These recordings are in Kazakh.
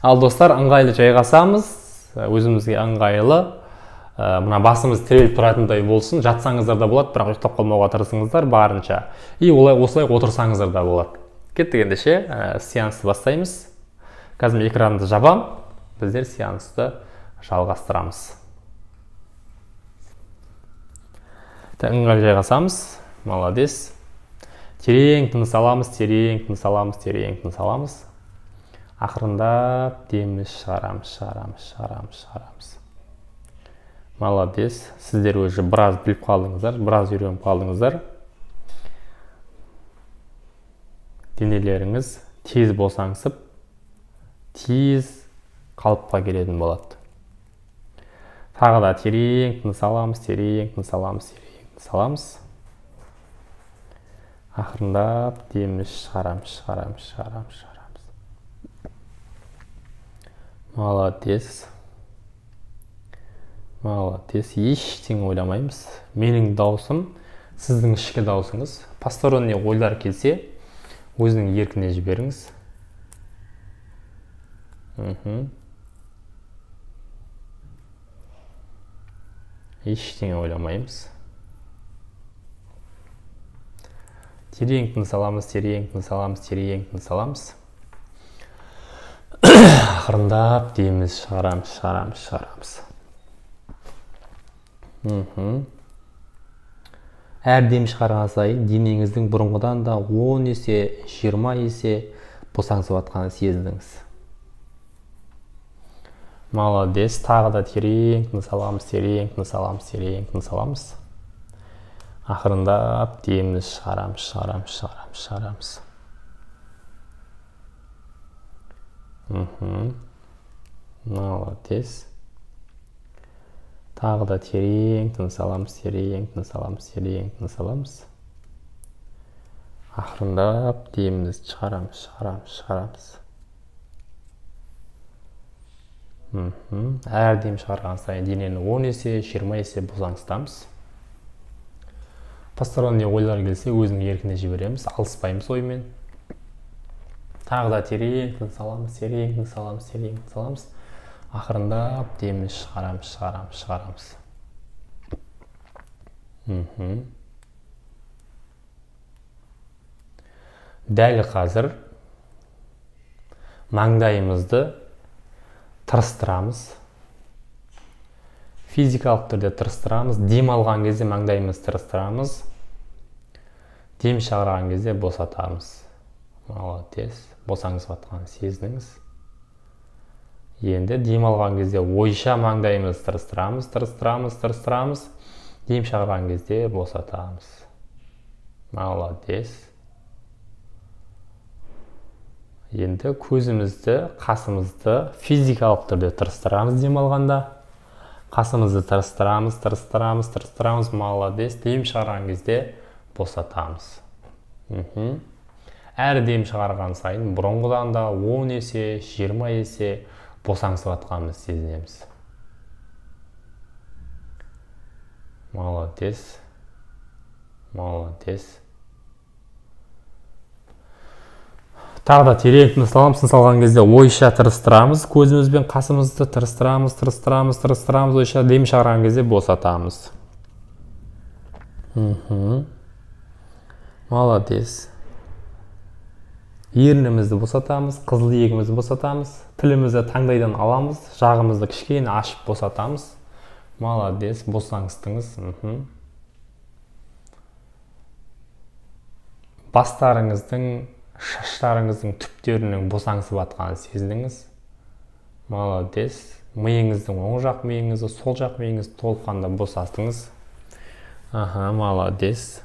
Ал достар, ыңғайлы жайғасамыз, өзімізге ыңғайлы, мына басымыз тіреліп тұратындай болсын, жатсаңыздар да болады, бірақ ұйықтап қалмауға тырысыңыздар барынша. И осылай отырсаңыздар да болады. Кеттік ендеше, сеансты бастаймыз. Қазір экранды жабам, біздер сеансты жалғастырамыз. Ыңғайлы жайғасамыз, молодец. Терең тыныс аламыз, терең тыныс аламыз, терең тыныс аламыз. Ақырындап деміміз шығарамыз. Молодец. Сіздер өзі біраз біліп қалдыңыздар, біраз үйреніп қалдыңыздар. Денелеріңіз тез босаңсып, тез қалыпқа келетін болады. Тағы да терең тыныс аламыз, терең тыныс аламыз, терең тыныс аламыз. Ақырындап деміміз шығарамыз. Молодец. Ештеңе ойламаймыз. Менің даусым, сіздің ішкі даусыңыз. Посторонний ойлар келсе, өзінің еркіне жіберіңіз. Ештеңе ойламаймыз. Терең тыныс аламыз, терең тыныс аламыз, терең тыныс аламыз. Ақырындап деміміз шығарамыз. Әр дем шығарған сайын денеңіздің бұрынғыдан да 10 есе, 20 есе босаңсып жатқанын сезініңіз. Молодец. Тағы да терең тыныс аламыз, терең тыныс аламыз, терең тыныс аламыз. Ақырындап деміміз шығарамыз. Молодец. Тағы да терең тыныс аламыз, терең тыныс аламыз, терең тыныс аламыз. Ақырындап деміміз шығарамыз. Әр дем шығарған сайын денені 10 есе, 20 есе босаңсытамыз. Посторонний ойлар келсе, өзінің еркіне жібереміз, алыспаймыз оймен. Тағы да терең тыныс аламыз, терең тыныс аламыз, терең тыныс аламыз. Ақырындап деміміз шығарамыз. Дәл қазір маңдайымызды тырыстырамыз. Физикалық түрде тырыстырамыз. Дем алған кезде маңдайымызды тырыстырамыз. Дем шығарған кезде босатамыз. Молодец. Босаңсып жатқанын сезініңіз. Енді дем алған кезде ойша маңдайымызды тырыстырамыз. Дем шығарған кезде босатамыз. Молодец. Енді көзімізді, қасымызды физикалық түрде тырыстырамыз дем алғанда. Қасымызды тырыстырамыз. Молодец. Дем шығарған кезде босатамыз. Әр дем шығарған сайын бұрынғыдан да 10 есе, 20 есе босаңсып жатқанымызды сезінеміз. Молодец. Тағы да терең тыныс аламыз. Тыныс алған кезде ойша тырыстырамыз. Көзімізбен қасымызды тырыстырамыз. Ойша дем шығарған кезде босатамыз. Молодец. Ернімізді босатамыз, қызыл иегімізді босатамыз, тілімізді таңдайдан аламыз, жағымызды кішкене ашып босатамыз. Молодец, босаңсытыңыз. Бастарыңыздың, шаштарыңыздың түптерінің босаңсып жатқанын сезініңіз. Молодец. Миыңыздың оң жақ миыңызды, сол жақ миыңызды толыққанда босатыңыз. Молодец.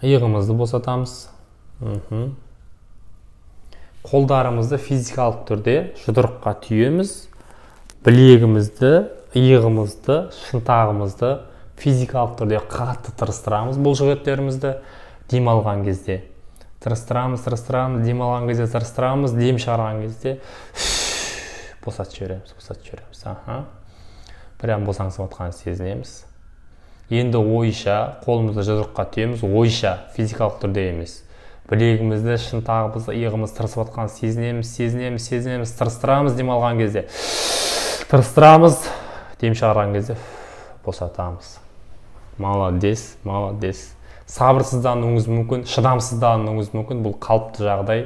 Иығымызды босатамыз. Қолдарымызды физикалық түрде жұдырыққа түйеміз. Білегімізді, иығымызды, шынтағымызды физикалық түрде қатты тырыстырамыз. Бұлшықеттерімізді дем алған кезде тырыстырамыз, дем алған кезде тырыстырамыз, дем шығарған кезде босатып жібереміз. Прям босаңсып жатқанын сезінеміз. Енді ойша қолымызды жұдырыққа түйеміз, ойша, физикалық түрде емес. Білегімізді, шынтағымызды, иығымыз тырысып жатқанын сезінеміз, тырыстырамыз дем алған кезде. Тырыстырамыз, дем шығарған кезде босатамыз. Молодец. Сабырсыздануыңыз мүмкін, шыдамсыздануыңыз мүмкін, бұл қалыпты жағдай.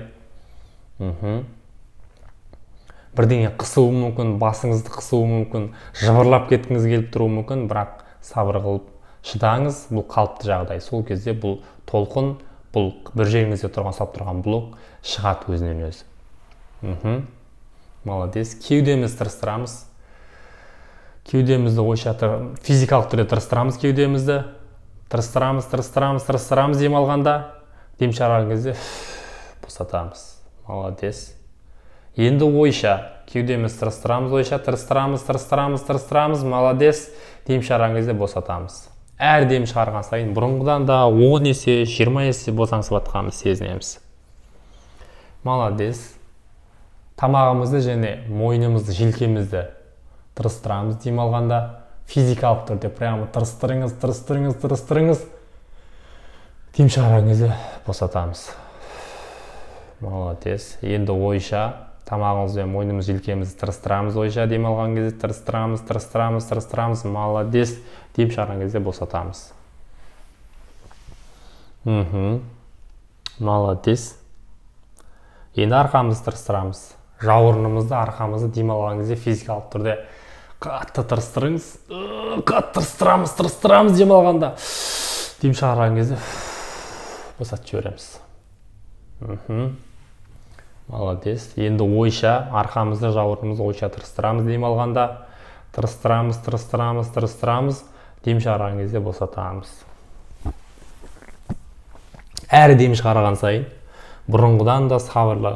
Бірдеңе қысуы мүмкін, басыңызды қысуы мүмкін, жыбырлап кеткіңіз келіп тұруы мүмкін, бірақ сабыр қылып шыдаңыз, бұл қалыпты жағдай. Сол кезде бұл толқын, бұл бір жеріңізде ұстап тұрған блок шығады өзінен өзі. Молодец. Кеудемізді тырыстырамыз. Кеудемізді ойша физикалық түрде тырыстырамыз кеудемізді. Тырыстырамыз дем алғанда, дем шығарған кезде босатамыз. Молодец. Енді ойша, кеудеміз тырыстырамыз, молодец, дем шығарған кезде босатамыз. Әр дем шығарған сайын бұрынғыдан да 10 есе, 20 есе босаңсып жатқанымызды сезінеміз. Молодец. Тамағымызды және мойнымызды, желкемізді тырыстырамыз дем алғанда, физикалық түрде прямо тырыстырыңыз, дем шығарған кезде босатамыз. Молодец. Енді ойша, тамағымыз бен мойнымыз, желкемізді тырыстырамыз, ойша дем алған кезде тырыстырамыз, молодец, дем шығарған кезде босатамыз. Молодец. Енді арқамызды тырыстырамыз. Жауырынымызды, арқамызды дем алған кезде физикалық түрде қатты тырыстырамыз дем алғанда, дем шығарған кезде босатып жібереміз. Молодец. Енді ойша, арқамызды, жауырынымызды ойша тырыстырамыз дем алғанда, тырыстырамыз, дем шығарған кезде босатамыз. Әр дем шығарған сайын бұрынғыдан да сабырлы,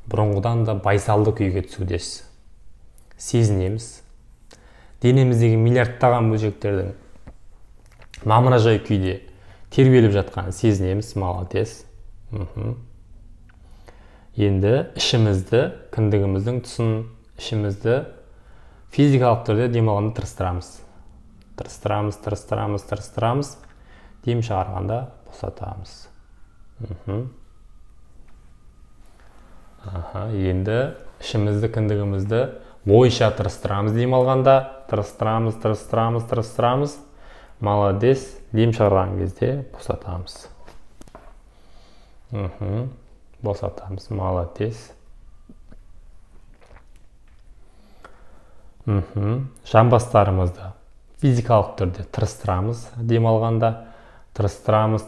бұрынғыдан да байсалды күйге түсудесіз. Сезінеміз. Денеміздегі миллиардтаған бөлшектердің мамыражай күйде тербеліп жатқанын сезінеміз. Молодец. Енді ішімізді, кіндігіміздің тұсын, ішімізді физикалық түрде дем алғанда тырыстырамыз, дем шығарғанда босатамыз. Енді ішімізді, кіндігімізді ойша тырыстырамыз дем алғанда, тырыстырамыз, молодец, дем шығарған кезде босатамыз. Босатамыз, молодец. Жамбастарымызды физикалық түрде тырыстырамыз дем алғанда, тырыстырамыз,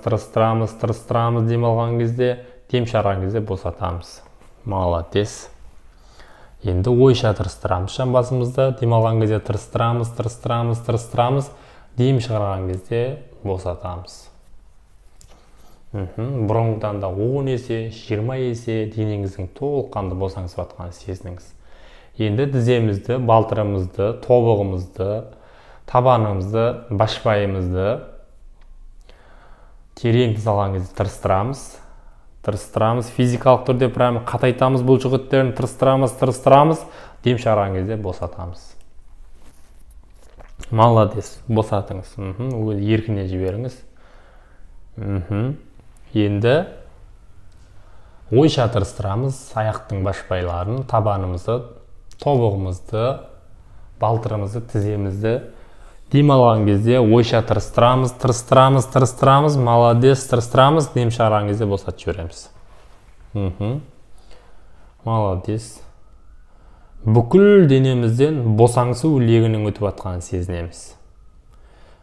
дем алған кезде, дем шығарған кезде босатамыз. Молодец. Енді ойша тырыстырамыз жамбасымызды, дем алған кезде тырыстырамыз, дем шығарған кезде босатамыз. Бұрынғыдан да 10 есе, 20 есе денеңіздің толыққанды босаңсып жатқанын сезініңіз. Енді тіземізді, балтырымызды, тобығымызды, табанымызды, башпайымызды терең тыныс алған кезде тырыстырамыз, физикалық түрде прямо қатайтамыз бұл жүгіттерін, тырыстырамыз, дем шығарған кезде босатамыз. Молодец, босатыңыз. Еркіне жіберіңіз. Енді ойша тырыстырамыз аяқтың башпайларын, табанымызды, тобығымызды, балтырымызды, тіземізді. Дем алған кезде ойша тырыстырамыз, молодец, дем шығарған кезде босатып жібереміз. Молодец. Бүкіл денемізден босаңсу легінің өтіп жатқанын сезінеміз.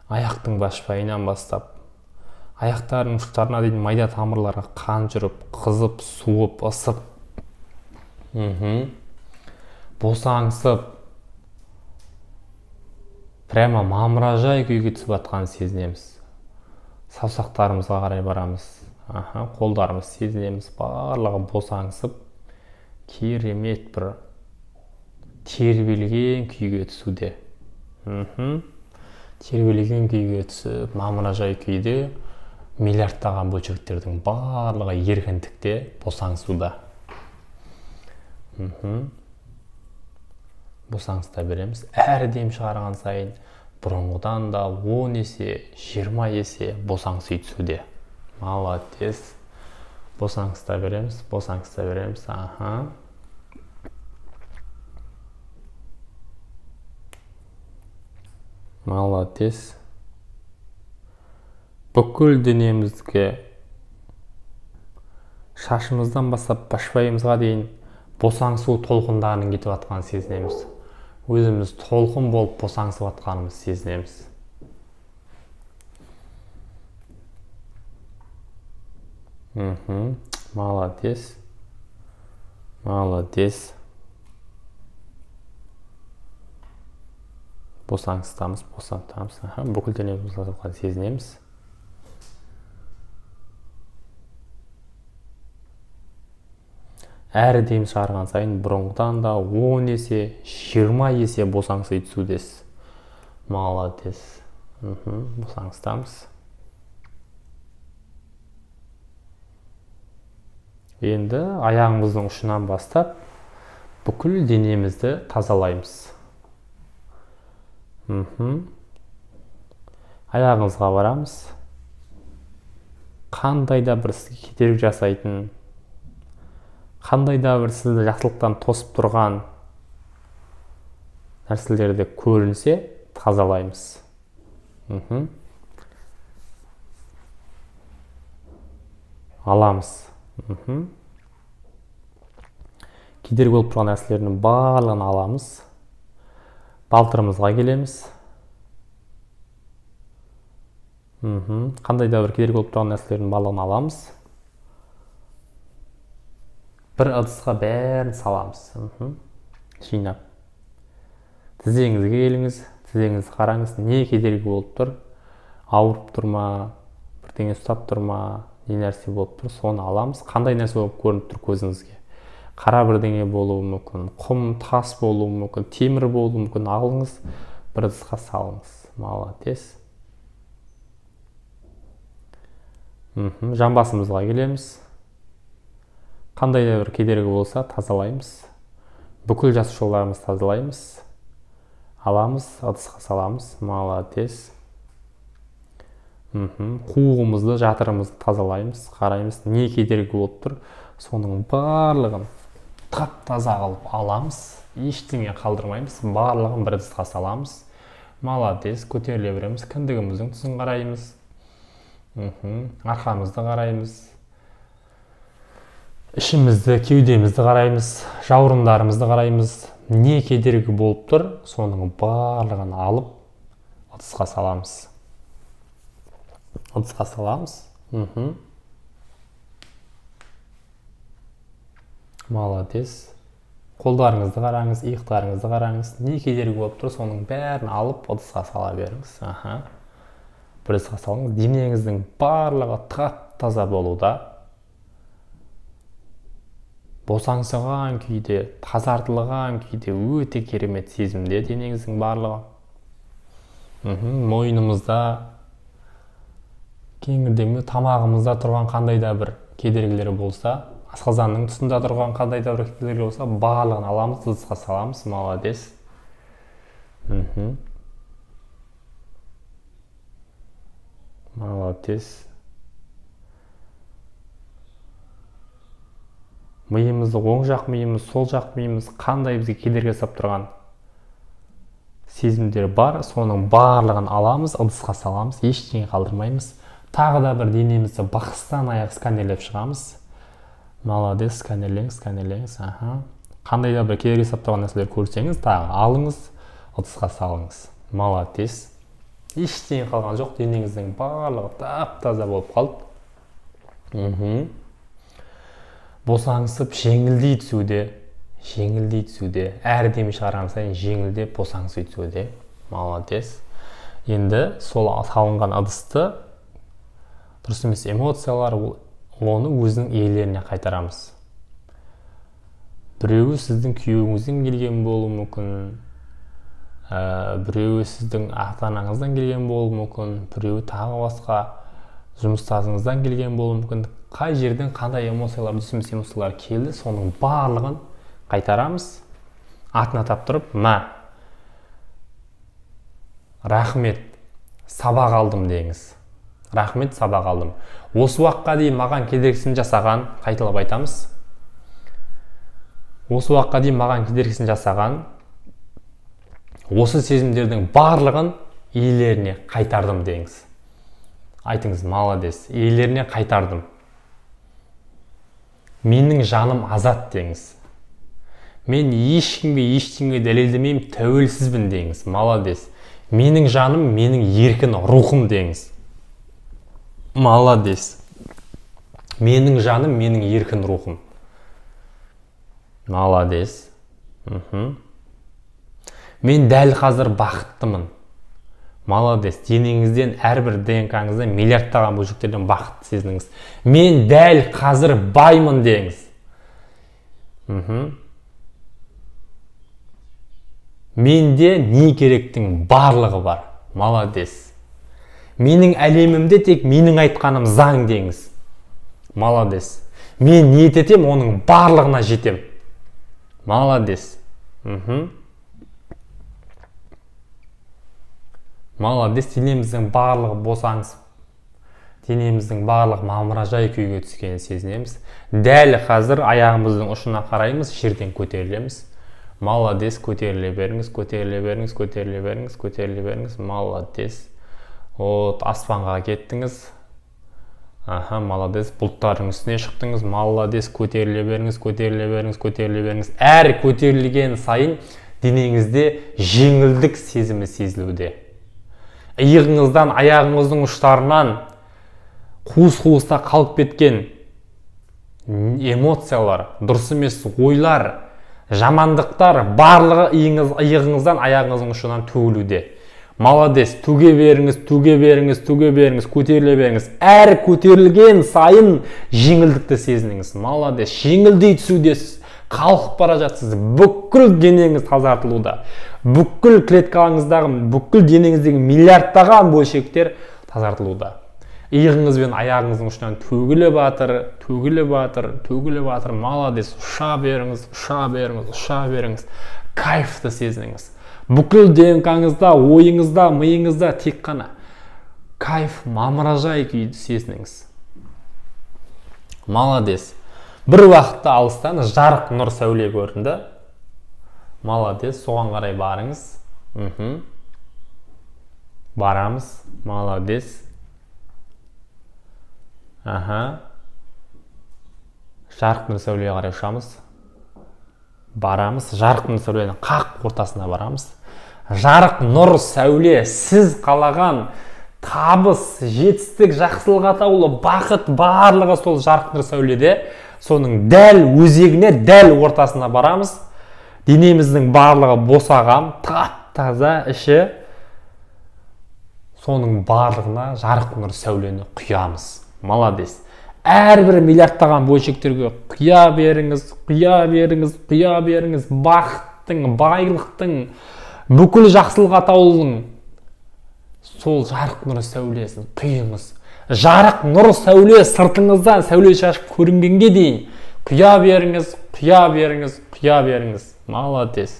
Аяқтың башпайынан бастап аяқтардың ұштарына дейін майда тамырларға қан жүріп, қызып, суып, ысып, босаңсып, прямо мамыражай күйге түсіп жатқанын сезінеміз. Саусақтарымызға қарай барамыз. Қолдарымыз сезінеміз, барлығы босаңсып, керемет бір тербелген күйге түсуде. Тербелген күйге түсіп, мамыражай күйде миллиардтаған бөлшектердің барлығы еркіндікте босаңсуда. Босаңсыта береміз. Әр дем шығарған сайын бұрынғыдан да 10 есе, 20 есе босаңси түсуде. Молодец. Босаңсыта береміз, босаңсыта береміз. Аха. Молодец. Бүкіл денемізге, шашымыздан бастап башпайымызға дейін босаңсу толқындарының кетіп жатқанын сезінеміз. Өзіміз толқын болып босаңсып жатқанымыз сезінеміз. Молодец. Молодец. Босаңсытамыз, босаңсытамыз. Бүкіл денеміз босаңсып жатқанын сезінеміз. Әрі дем шығарған сайын бұрынғыдан да 10 есе, 20 есе босаңси түсудесіз. Молодец. Босаңсытамыз. Енді аяғымыздың ұшынан бастап бүкіл денемізді тазалаймыз. Аяғыңызға барамыз. Қандай да бір сізге кедергі жасайтын, қандай да бір сізді жақсылықтан тосып тұрған нәрселерді көрінсе тазалаймыз. Аламыз. Кедергі болып тұрған нәрселердің барлығын аламыз. Балтырымызға келеміз. Қандай да бір кедергі болып тұрған нәрселердің барлығын аламыз. Бір ыдысқа бәрін саламыз. Жинап. Тізеңізге келіңіз, тізеңізді қараңыз, не кедергі болып тұр? Ауырып тұр ма, бірдеңе ұстап тұр ма, не нәрсе болып тұр? Соны аламыз. Қандай нәрсе болып көрініп тұр көзіңізге? Қара бірдеңе болуы мүмкін, құм, тас болуы мүмкін, темір болуы мүмкін. Алыңыз, бір ыдысқа салыңыз. Молодец. Жамбасымызға келеміз. Қандай да бір кедергі болса тазалаймыз. Бүкіл жасушаларымызды тазалаймыз. Аламыз, ыдысқа саламыз. Молодец. Қуығымызды, жатырымызды тазалаймыз. Қараймыз, не кедергі болып тұр. Соның барлығын тап-таза қылып аламыз. Ештеңе қалдырмаймыз. Барлығын бір ыдысқа саламыз. Молодец. Көтеріле береміз. Кіндігіміздің тұсын қараймыз. Арқамызды қараймыз. Ішімізді, кеудемізді қараймыз, жауырындарымызды қараймыз. Не кедергі болып тұр, соның барлығын алып, ыдысқа саламыз. Ыдысқа саламыз. Молодец. Қолдарыңызды қараңыз, иықтарыңызды қараңыз. Не кедергі болып тұр, соның бәрін алып, ыдысқа сала беріңіз. Бір ыдысқа салыңыз. Денеңіздің барлығы тап-таза болуда. Босаңсыған күйде, тазартылған күйде өте керемет сезімде денеңіздің барлығы. Мойнымызда, кеңірдегінде тамағымызда тұрған қандай да бір кедергілері болса, асқазанның тұсында тұрған қандай да бір кедергілері болса, барлығын аламыз, ыдысқа саламыз. Молодец. Молодец. Миымызды, оң жақ миымыз, сол жақ миымыз қандай бізге кедергі жасап тұрған сезімдер бар, соның барлығын аламыз, ыдысқа саламыз, ештеңе қалдырмаймыз. Тағы да бір денемізді бастан аяқ сканерлеп шығамыз. Молодец, сканерлеңіз, сканерлеңіз. Қандай да бір кедергі жасап тұрған нәрселер көрсеңіз, тағы алыңыз, ыдысқа салыңыз. Молодец. Ештеңе қалған жоқ, денеңіздің барлығы тап-таза болып қалды. Босаңсып, жеңілдей түсуде, әр дем шығарған сайын жеңілдеп босаңси түсуде. Молодец. Енді сол салынған ыдысты, дұрыс емес эмоциялар, оны өзінің иелеріне қайтарамыз. Біреуі сіздің күйеуіңізден келген болуы мүмкін, біреуі сіздің ата-анаңыздан келген болуы мүмкін, біреуі тағы басқа жұмыстасыңыздан келген болуы мүмкін. Қай жерден қандай эмоциялар, дұрыс эмоциялар келді, соның барлығын қайтарамыз. Атын атап тұрып, рахмет, сабақ алдым деңіз. Рахмет, сабақ алдым. Осы уақытқа дейін маған кедергісін жасаған, қайталап айтамыз. Осы уақытқа дейін маған кедергісін жасаған, осы сезімдердің барлығын иелеріне қайтардым деңіз. Айтыңыз, молодец, иелеріне қайтардым. Менің жаным азат деңіз. Мен ешкімге ештеңе дәлелдемеймін, тәуелсізбін деңіз. Молодец. Менің жаным, менің еркін рухым деңіз. Молодец. Менің жаным, менің еркін рухым. Молодец. Мен дәл қазір бақыттымын. Молодец. Денеңізден, әрбір ДНК-ңыздан миллиардтаған бөлшектерден бақытты сезініңіз. Мен дәл қазір баймын деңіз. Менде не керектің барлығы бар. Молодец. Менің әлемімде тек менің айтқаным заң деңіз. Молодец. Мен ниет етем, оның барлығына жетем. Молодец. Молодец. Денеміздің барлығы босаңыз. Денеміздің барлығы мамыражай күйге түскенін сезінеміз. Дәл қазір аяғымыздың ұшына қараймыз, жерден көтерілеміз. Молодец, көтеріле беріңіз, көтеріле беріңіз, көтеріле беріңіз, көтеріле беріңіз. Молодец. От, аспанға кеттіңіз. Молодец. Бұлттардың үстіне шықтыңыз. Молодец, көтеріле беріңіз, көтеріле беріңіз, көтеріле беріңіз. Әр көтерілген сайын денеңізде жеңілдік сезімі сезілуде. Иығыңыздан, аяғыңыздың ұштарынан қуыс-қуыста қалып кеткен эмоциялар, дұрыс емес ойлар, жамандықтар барлығы иығыңыздан, аяғыңыздың ұшынан төгілуде. Молодец, төге беріңіз, төге беріңіз, төге беріңіз, көтеріле беріңіз. Әр көтерілген сайын жеңілдікті сезініңіз. Молодец, жеңілдей түсудесіз, қалқып бара жатсыз. Бүкіл денеңіз тазартылуда. Бүкіл клеткаларыңыздағы, бүкіл денеңіздегі миллиардтаған бөлшектер тазартылуда. Иығыңыз бен аяғыңыздың ұшынан төгіле батыр, төгіле батыр, төгіле батыр. Молодец, ұша беріңіз, ұша беріңіз, ұша беріңіз. Кайфты сезініңіз. Бүкіл ДНК-ңызда, ойыңызда, миыңызда тек қана кайф, мамыражай күйді сезініңіз. Молодец. Бір уақытта алыстан жарық нұр сәуле көрінді. Молодец, соған қарай барыңыз. Барамыз. Молодец. Жарық нұр сәулеге қарай ұшамыз. Барамыз. Жарық нұр сәуленің қақ ортасына барамыз. Жарық нұр сәуле, сіз қалаған табыс, жетістік, жақсылық атаулы, бақыт барлығы сол жарық нұр сәуледе. Соның дәл өзегіне, дәл ортасына барамыз. Денеміздің барлығы босаған, тап-таза іші. Соның барлығына жарық нұр сәулені құямыз. Молодец. Әрбір миллиардтаған бөлшектерге құя беріңіз, құя беріңіз, құя беріңіз. Бақыттың, байлықтың, бүкіл жақсылық атаулының сол жарық нұр сәулесін құйыңыз. Жарық нұр сәуле сыртыңыздан сәуле шашып көрінгенге дейін құя беріңіз, құя беріңіз, құя беріңіз. Молодец.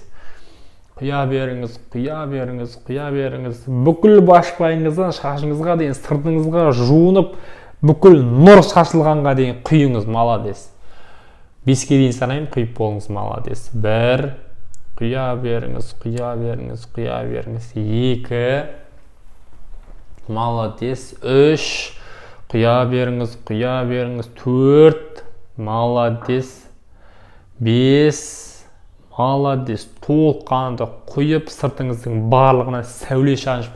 Құя беріңіз, құя беріңіз, құя беріңіз. Бүкіл башпайыңыздан шашыңызға дейін сыртыңызға жуынып, бүкіл нұр шашылғанға дейін құйыңыз. Молодец. 5-ке дейін санайын, құйып болыңыз. Молодец. 1, құя беріңіз, құя беріңіз, құя беріңіз. 2, молодец. 3, құя беріңіз, құя беріңіз. 4, молодец. 5, молодец. Толыққанды құйып, сыртыңыздың барлығына сәуле шашып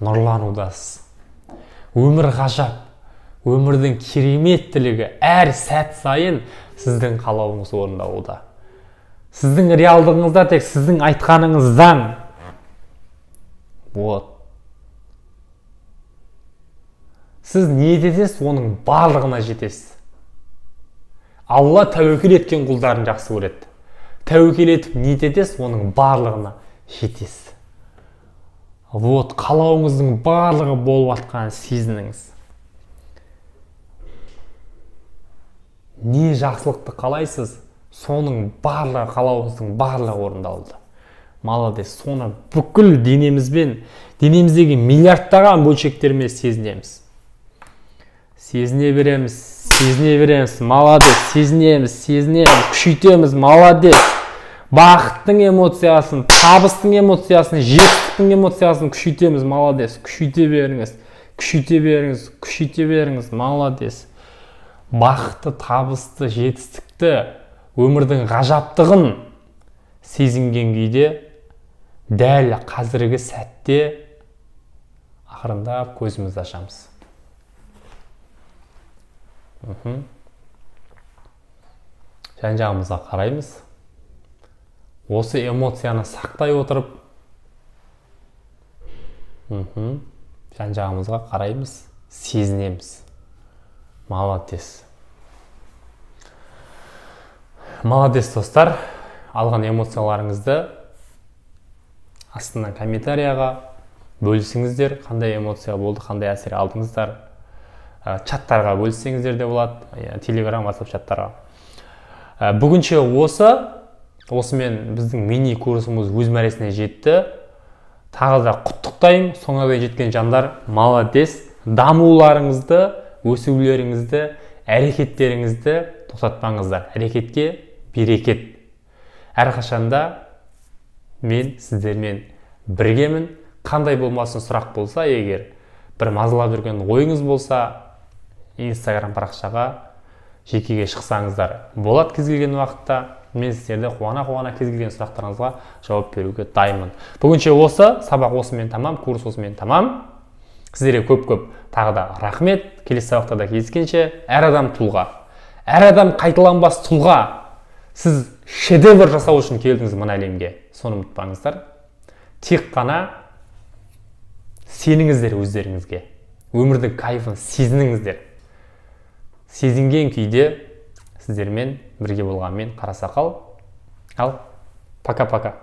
нұрланудасыз. Өмір ғажап. Өмірдің кереметтілігі әр сәт сайын сіздің қалауыңыз орындалуда. Сіздің реалдығыңызда тек сіздің айтқаныңыз заң. Вот. Сіз ниет етесіз, оның барлығына жетесіз. Алла тәуекел еткен құлдарын жақсы көреді. Тәуекел етіп ниет етесіз, оның барлығына жетесіз. Вот, қалауыңыздың барлығы болып атқанын сезініңіз. Не жақсылықты қалайсыз, соның барлығы, қалауыңыздың барлығы орындалды. Молодец, соны бүкіл денемізбен, денеміздегі миллиардтаған бөлшектермен сезінеміз. сезіне береміз, молодец, сезінеміз, күшейтеміз, молодец. Бақыттың эмоциясын, табыстың эмоциясын, жетістіктің эмоциясын күшейтеміз, молодец. Күшейте беріңіз, молодец. Бақытты, табысты, жетістікті, өмірдің ғажаптығын сезінген күйде дәл қазіргі сәтте ақырындап көзімізді ашамыз. Жан-жағымызға қараймыз. Осы эмоцияны сақтай отырып, жан-жағымызға қараймыз, сезінеміз. Молодец. Молодец, достар. Алған эмоцияларыңызды астына комментарияға бөлісіңіздер. Қандай эмоция болды, қандай әсер алдыңыздар. Чаттарға бөліссеңіздер де болады. Телеграм, WhatsApp чаттарға. Бүгінше осымен біздің мини курсымыз өз мәресіне жетті. Тағы да құттықтаймын. Соңына дейін жеткен жандар, молодец. Дамуларыңызды, өсулеріңізді, әрекеттеріңізді тоқтатпаңыздар. Әрекетке берекет. Әрқашанда мен сіздермен біргемін. Қандай болмасын сұрақ болса, егер бір мазалап жүрген ойыңыз болса, Instagram парақшаға жекеге шықсаңыздар болады. Кез келген уақытта мен сіздерді қуана кез келген сұрақтарыңызға жауап беруге дайынмын. Бүгінше сабақ осымен тамам, курс осымен тамам. Сіздерге көп тағы да рахмет. Келесі сабақтарда кездескенше, әр адам тұлға, әр адам қайталанбас тұлға. Сіз шедевр жасау үшін келдіңіз мына әлемге. Соны ұмытпаңыздар. Тек қана сеніңіздер өздеріңізге. Өмірдің кайфын сезініңіздер. Сезінген күйде сіздермен бірге болғанмен Қарасақал. Ал, пока-пока.